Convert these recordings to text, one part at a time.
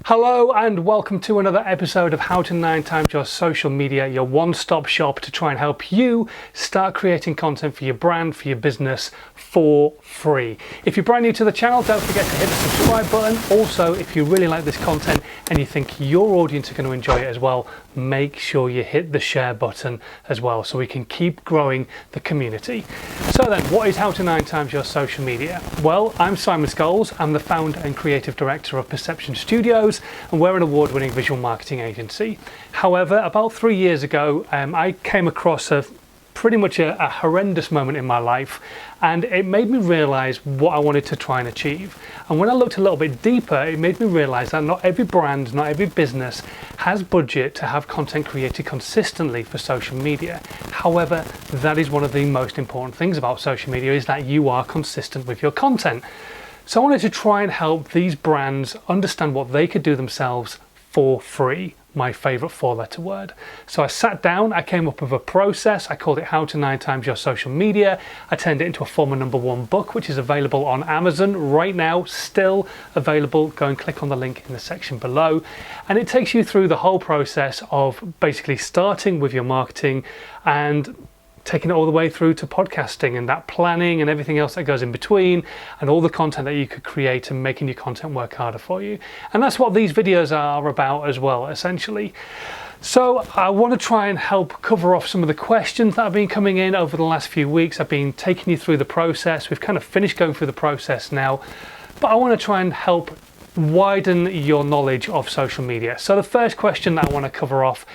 Hello and welcome to another episode of How to 9 Times Your Social Media, your one-stop shop to try and help you start creating content for your brand, for your business for free. If you're brand new to the channel, don't forget to hit the subscribe button. Also, if you really like this content and you think your audience are going to enjoy it as well, make sure you hit the share button as well so we can keep growing the community. So then, what is How to 9 Times Your Social Media? Well, I'm Simon Scholes. I'm the founder and creative director of Perception Studios, and we're an award-winning visual marketing agency. However, about 3 years ago, I came across pretty much a horrendous moment in my life, and it made me realize what I wanted to try and achieve. And when I looked a little bit deeper, it made me realize that not every brand, not every business has budget to have content created consistently for social media. However, that is one of the most important things about social media, is that you are consistent with your content. So I wanted to try and help these brands understand what they could do themselves for free. My favorite four-letter word. So I sat down, I came up with a process, I called it How to 9 Times Your Social Media. I turned it into a former #1 book, which is available on Amazon right now, still available. Go and click on the link in the section below. And it takes you through the whole process of basically starting with your marketing and taking it all the way through to podcasting and that planning and everything else that goes in between, and all the content that you could create and making your content work harder for you. And that's what these videos are about as well, essentially. So I want to try and help cover off some of the questions that have been coming in over the last few weeks. I've been taking you through the process. We've kind of finished going through the process now, but I want to try and help widen your knowledge of social media. So the first question that I want to cover off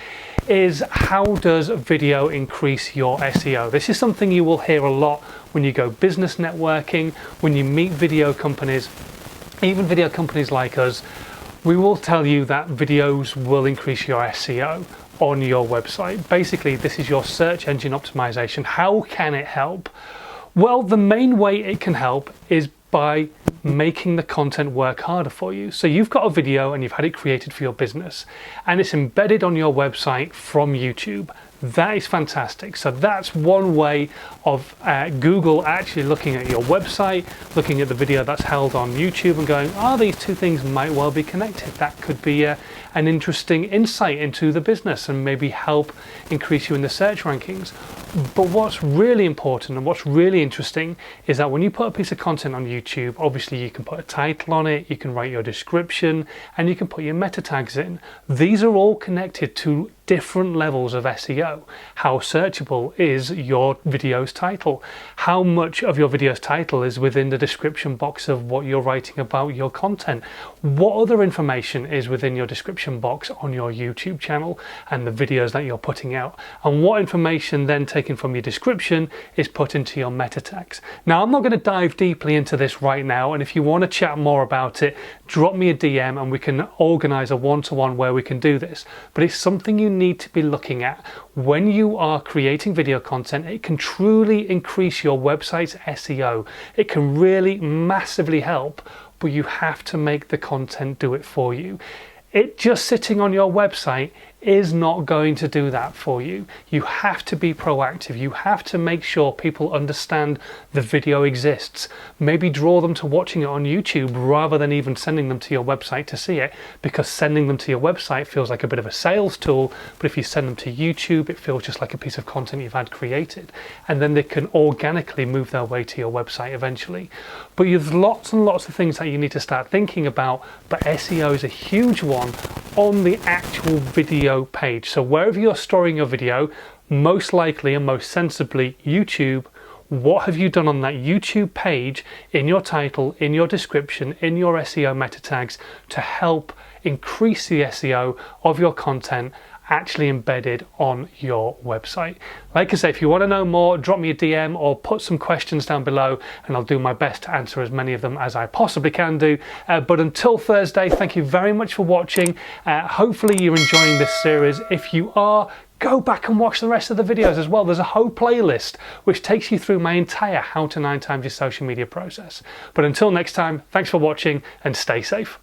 is, how does video increase your SEO? This is something you will hear a lot when you go business networking, when you meet video companies, even video companies like us. We will tell you that videos will increase your SEO on your website. Basically, this is your search engine optimization. How can it help? Well, the main way it can help is by making the content work harder for you. So you've got a video and you've had it created for your business and it's embedded on your website from YouTube. That is fantastic. So that's one way of Google actually looking at your website, looking at the video that's held on YouTube and going, these two things might well be connected. That could be an interesting insight into the business and maybe help increase you in the search rankings. But what's really important and what's really interesting is that when you put a piece of content on YouTube, obviously you can put a title on it, you can write your description, and you can put your meta tags in. These are all connected to different levels of SEO. How searchable is your video's title? How much of your video's title is within the description box of what you're writing about your content? What other information is within your description box on your YouTube channel and the videos that you're putting out? And what information then taken from your description is put into your meta tags? Now, I'm not going to dive deeply into this right now, and if you want to chat more about it, drop me a DM and we can organize a one-to-one where we can do this. But it's something you need to be looking at when you are creating video content. It can truly increase your website's SEO. It can really massively help, but you have to make the content do it for you. It just sitting on your website is not going to do that for you. You have to be proactive. You have to make sure people understand the video exists. Maybe draw them to watching it on YouTube rather than even sending them to your website to see it, because sending them to your website feels like a bit of a sales tool, but if you send them to YouTube, it feels just like a piece of content you've had created, and then they can organically move their way to your website eventually. But there's lots and lots of things that you need to start thinking about, but SEO is a huge one on the actual video page. So wherever you're storing your video, most likely and most sensibly YouTube, what have you done on that YouTube page, in your title, in your description, in your SEO meta tags, to help increase the SEO of your content actually embedded on your website? Like I say, if you want to know more, drop me a DM or put some questions down below and I'll do my best to answer as many of them as I possibly can do. But until Thursday, thank you very much for watching. Hopefully you're enjoying this series. If you are, go back and watch the rest of the videos as well. There's a whole playlist which takes you through my entire How to 9 Times Your Social Media process. But until next time, thanks for watching and stay safe.